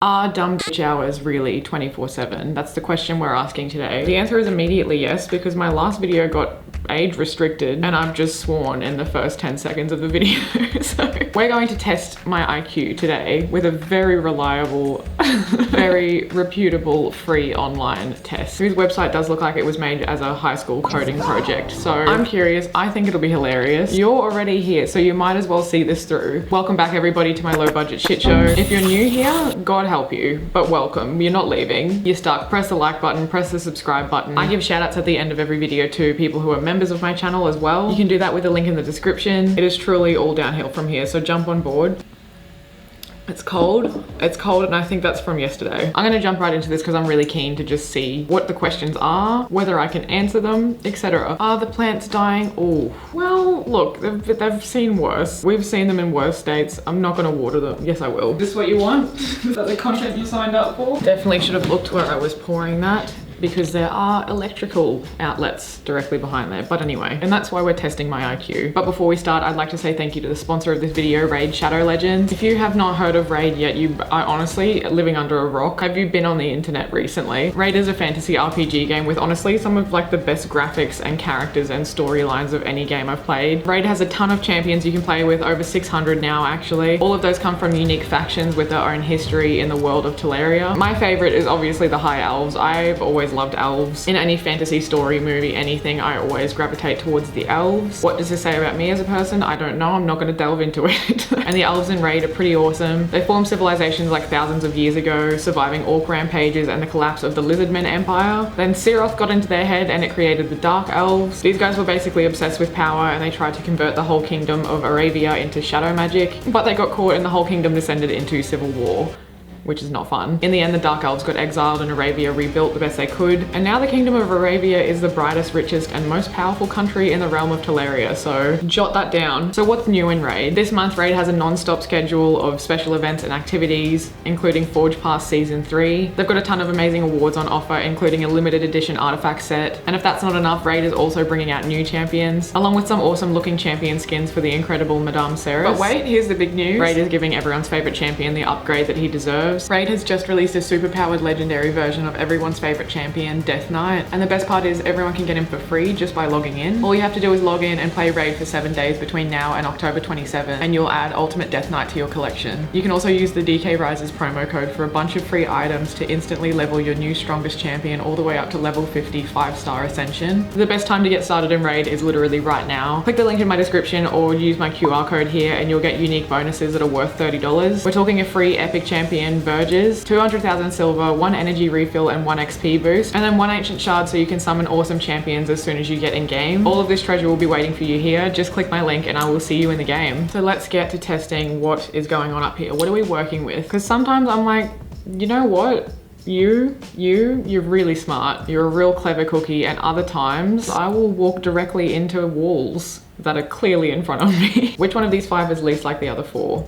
Are dumb bitch hours really 24/7? That's the question we're asking today. The answer is immediately yes, because my last video got age restricted and I've just sworn in the first 10 seconds of the video. So we're going to test my IQ today with a very reliable, very reputable free online test, whose website does look like it was made as a high school coding project. So I'm curious, I think it'll be hilarious. You're already here, so you might as well see this through. Welcome back everybody to my low budget shit show. If you're new here, God help you, but welcome. You're not leaving. You're stuck. Press the like button, press the subscribe button. I give shout outs at the end of every video to people who are members of my channel as well. You can do that with a link in the description. It is truly all downhill from here, so jump on board. It's cold and I think that's from yesterday. I'm gonna jump right into this because I'm really keen to just see what the questions are, whether I can answer them, etc. Are the plants dying? Oh, well, look, they've seen worse. We've seen them in worse states. I'm not gonna water them. Yes, I will. Is this what you want? Is that the content you signed up for? Definitely should have looked where I was pouring that, because there are electrical outlets directly behind there. But anyway, and that's why we're testing my IQ. But before we start, I'd like to say thank you to the sponsor of this video, Raid Shadow Legends. If you have not heard of Raid yet, you are honestly living under a rock. Have you been on the internet recently? Raid is a fantasy RPG game with honestly some of like the best graphics and characters and storylines of any game I've played. Raid has a ton of champions you can play with, over 600 now actually. All of those come from unique factions with their own history in the world of Teleria. My favorite is obviously the High Elves. I've always loved elves. In any fantasy story, movie, anything, I always gravitate towards the elves. What does this say about me as a person? I don't know. I'm not going to delve into it. And the elves in Raid are pretty awesome. They formed civilizations like thousands of years ago, surviving orc rampages and the collapse of the Lizardmen Empire. Then Siroth got into their head and it created the Dark Elves. These guys were basically obsessed with power and they tried to convert the whole kingdom of Aravia into shadow magic, but they got caught and the whole kingdom descended into civil war, which is not fun. In the end, the Dark Elves got exiled and Aravia rebuilt the best they could. And now the Kingdom of Aravia is the brightest, richest, and most powerful country in the realm of Teleria, so jot that down. So what's new in Raid? This month, Raid has a non-stop schedule of special events and activities, including Forge Pass Season 3. They've got a ton of amazing awards on offer, including a limited edition artifact set. And if that's not enough, Raid is also bringing out new champions, along with some awesome looking champion skins for the incredible Madame Ceres. But wait, here's the big news. Raid is giving everyone's favorite champion the upgrade that he deserves. Raid has just released a super-powered legendary version of everyone's favorite champion, Death Knight. And the best part is everyone can get him for free just by logging in. All you have to do is log in and play Raid for 7 days between now and October 27, and you'll add Ultimate Death Knight to your collection. You can also use the DK Rises promo code for a bunch of free items to instantly level your new strongest champion all the way up to level 50 5-star Ascension. The best time to get started in Raid is literally right now. Click the link in my description or use my QR code here and you'll get unique bonuses that are worth $30. We're talking a free epic champion, Verges, 200,000 silver, 1 energy refill and 1 XP boost, and then 1 ancient shard so you can summon awesome champions as soon as you get in game. All of this treasure will be waiting for you here. Just click my link and I will see you in the game. So let's get to testing what is going on up here. What are we working with? Because sometimes I'm like, you know what? You're really smart. You're a real clever cookie, and other times I will walk directly into walls that are clearly in front of me. Which one of these 5 is least like the other 4?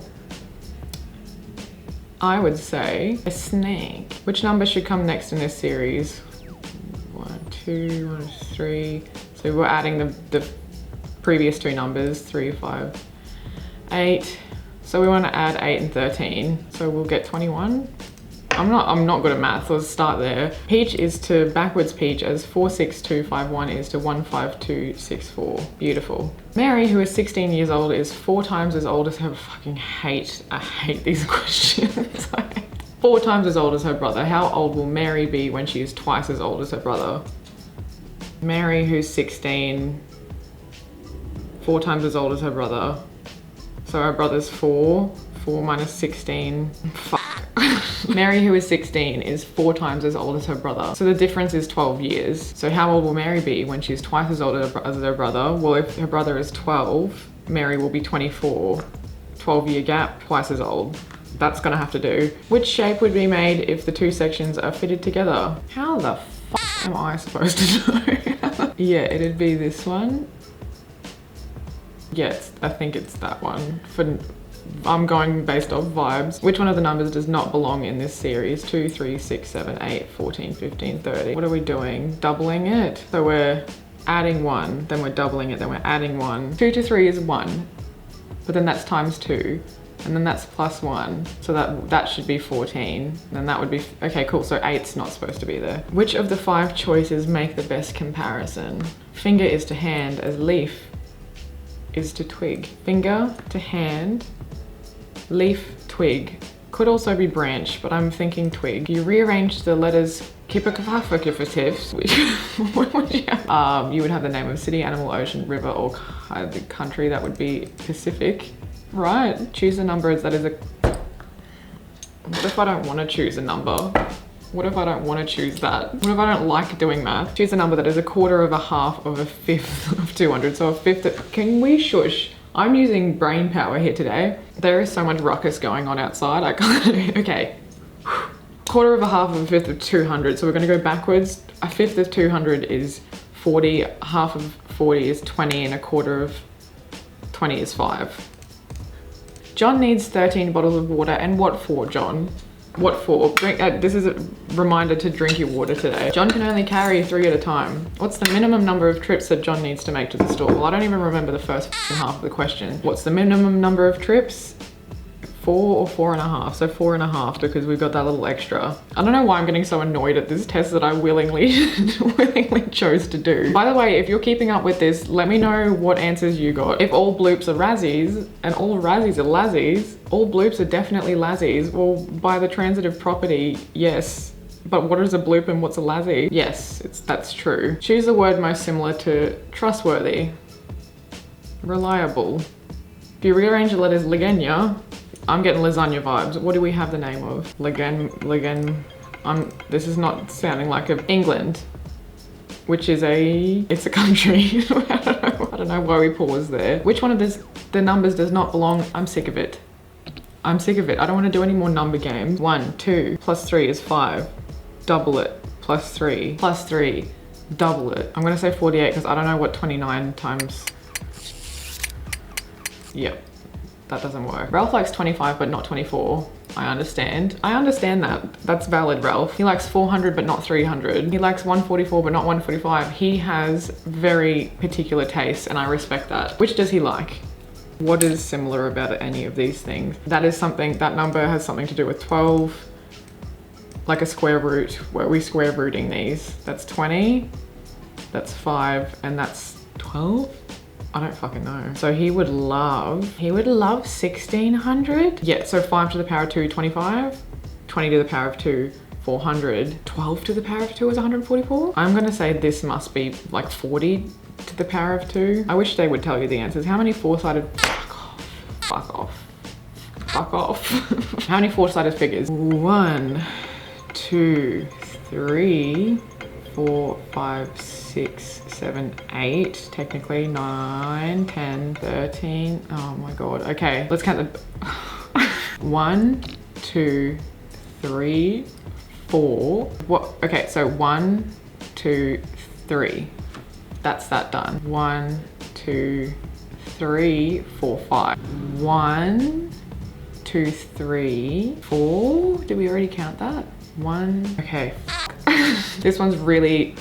I would say a snake. Which number should come next in this series? 1, 2, 1, 3. So we're adding the previous 2 numbers, 3, 5, 8. So we want to add 8 and 13. So we'll get 21. I'm not good at math, let's start there. Peach is to backwards peach as 46251 is to 15264. Beautiful. Mary, who is 16 years old, is 4 times as old as her I hate these questions. 4 times as old as her brother. How old will Mary be when she is twice as old as her brother? Mary, who's 16, 4 times as old as her brother. So her brother's 4. 4 minus 16. Fuck. Mary, who is 16, is 4 times as old as her brother. So the difference is 12 years. So how old will Mary be when she's twice as old as her brother? Well, if her brother is 12, Mary will be 24. 12-year gap, twice as old. That's gonna have to do. Which shape would be made if the 2 sections are fitted together? How the fuck am I supposed to know? Yeah, it'd be this one. Yes, I think it's that one. I'm going based off vibes. Which one of the numbers does not belong in this series? 2, 3, 6, 7, 8, 14, 15, 30. What are we doing? Doubling it. So we're adding 1, then we're doubling it, then we're adding 1. 2 to 3 is 1, but then that's times 2. and then that's +1. So that should be 14. Then that would be, okay, cool. So 8's not supposed to be there. Which of the 5 choices make the best comparison? Finger is to hand as leaf is to twig. Finger to hand, leaf, twig. Could also be branch, but I'm thinking twig. You rearrange the letters you would have the name of city, animal, ocean, river, or the country. That would be Pacific. Right, choose a number that is a... What if I don't want to choose a number? What if I don't want to choose that? What if I don't like doing math? Choose a number that is a quarter of a half of a fifth of 200. So a fifth of... Can we shush? I'm using brain power here today. There is so much ruckus going on outside. I can't... Okay. Quarter of a half of a fifth of 200. So we're going to go backwards. A fifth of 200 is 40. Half of 40 is 20, and a quarter of 20 is 5. John needs 13 bottles of water. And what for, John? What for? Drink, this is a reminder to drink your water today. John can only carry 3 at a time. What's the minimum number of trips that John needs to make to the store? Well, I don't even remember the first half of the question. What's the minimum number of trips? 4 or 4.5, so 4.5, because we've got that little extra. I don't know why I'm getting so annoyed at this test that I willingly chose to do. By the way, if you're keeping up with this, let me know what answers you got. If all bloops are Razzies, and all Razzies are Lazzies, all bloops are definitely Lazzies. Well, by the transitive property, yes. But what is a bloop and what's a Lazzie? Yes, that's true. Choose the word most similar to trustworthy. Reliable. If you rearrange the letters Ligenia, I'm getting lasagna vibes. What do we have the name of? This is not sounding like England, which is it's a country. I don't know why we paused there. Which one of the numbers does not belong? I'm sick of it. I'm sick of it. I don't want to do any more number games. 1, 2, plus 3 is 5. Double it, plus 3. Plus 3, double it. I'm gonna say 48 because I don't know what 29 times. Yep. That doesn't work. Ralph likes 25 but not 24. I understand. I understand that. That's valid, Ralph. He likes 400 but not 300. He likes 144 but not 145. He has very particular tastes and I respect that. Which does he like? What is similar about any of these things? That number has something to do with 12, like a square root. Where are we square rooting these? That's 20, that's 5, and that's 12? I don't fucking know. So he would love 1600. Yeah, so 5 to the power of 2, 25. 20 to the power of 2, 400. 12 to the power of 2 is 144. I'm gonna say this must be like 40 to the power of 2. I wish they would tell you the answers. How many four-sided, fuck off. How many four-sided figures? 1, 2, 3, 4, 5, 6, 7, 8, technically 9, 10, 13. Oh my God. Okay, let's count the 1, 2, 3, 4. What? Okay, so 1, 2, 3. That's that done. 1, 2, 3, 4, 5. 1, 2, 3, 4. Did we already count that? 1. Okay. This one's really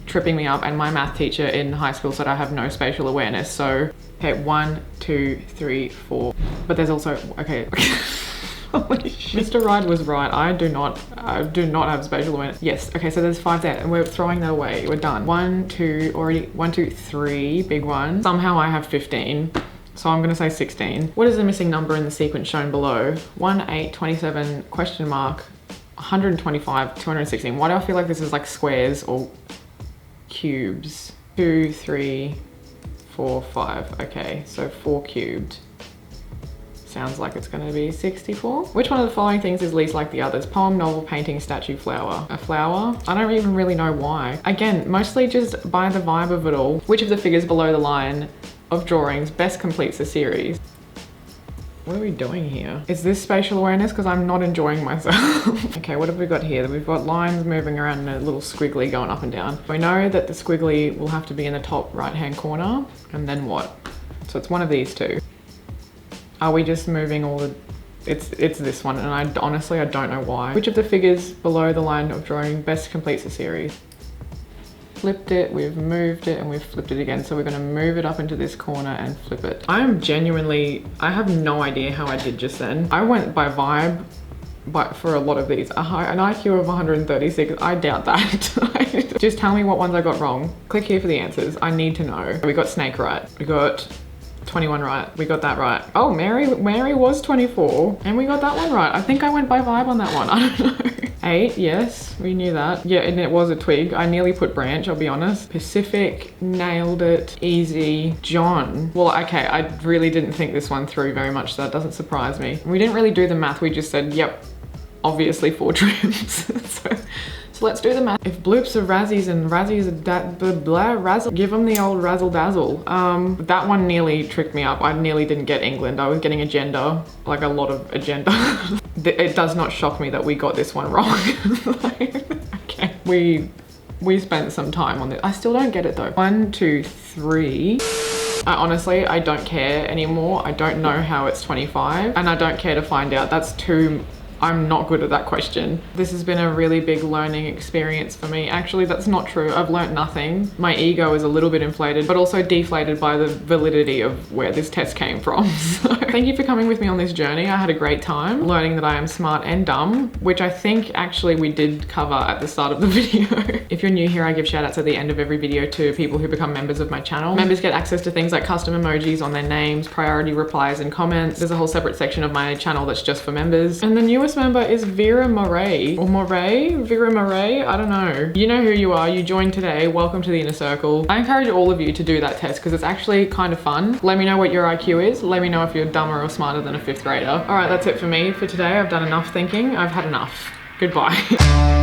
tripping me up, and my math teacher in high school said I have no spatial awareness. So, okay, 1, 2, 3, 4. But there's also, okay. Holy shit. Mr. Ride was right. I do not have spatial awareness. Yes, okay, so there's 5 there, and we're throwing that away. We're done. 1, 2, 3, big one. Somehow I have 15. So I'm gonna say 16. What is the missing number in the sequence shown below? 1, 8, 27, question mark, 125, 216. Why do I feel like this is like squares or cubes? 2, 3, 4, 5. Okay, so 4 cubed. Sounds like it's gonna be 64. Which one of the following things is least like the others? Poem, novel, painting, statue, flower. A flower? I don't even really know why. Again, mostly just by the vibe of it all. Which of the figures below the line of drawings best completes the series? What are we doing here? Is this spatial awareness? Because I'm not enjoying myself. Okay, what have we got here? We've got lines moving around in a little squiggly going up and down. We know that the squiggly will have to be in the top right-hand corner. And then what? So it's one of these two. Are we just moving all the... It's this one, and honestly, I don't know why. Which of the figures below the line of drawing best completes the series? flipped it, we've moved it, and we've flipped it again. So we're gonna move it up into this corner and flip it. I have no idea how I did just then. I went by vibe, but for a lot of these, an IQ of 136, I doubt that. Just tell me what ones I got wrong. Click here for the answers. I need to know. We got snake right. We got 21 right. We got that right. Oh, Mary was 24 and we got that one right. I think I went by vibe on that one. I don't know. 8, yes, we knew that. Yeah, and it was a twig. I nearly put branch, I'll be honest. Pacific, nailed it. Easy. John. Well, okay, I really didn't think this one through very much, so that doesn't surprise me. We didn't really do the math. We just said, yep, obviously 4 trims. So let's do the math. If bloops are Razzies and Razzies are razzle, give them the old razzle dazzle. That one nearly tricked me up. I nearly didn't get England. I was getting agenda, like a lot of agenda. It does not shock me that we got this one wrong. Okay, we spent some time on this. I still don't get it though. 1, 2, 3. Honestly, I don't care anymore. I don't know how it's 25 and I don't care to find out. That's too, I'm not good at that question. This has been a really big learning experience for me. Actually, that's not true. I've learned nothing. My ego is a little bit inflated, but also deflated by the validity of where this test came from. So thank you for coming with me on this journey. I had a great time learning that I am smart and dumb, which I think actually we did cover at the start of the video. If you're new here, I give shout outs at the end of every video to people who become members of my channel. Members get access to things like custom emojis on their names, priority replies and comments. There's a whole separate section of my channel that's just for members. And the newest member is Vera Moray, or Moray? Vera Moray? I don't know. You know who you are. You joined today. Welcome to the inner circle. I encourage all of you to do that test because it's actually kind of fun. Let me know what your IQ is. Let me know if you're dumber or smarter than a 5th grader. All right, that's it for me for today. I've done enough thinking. I've had enough. Goodbye.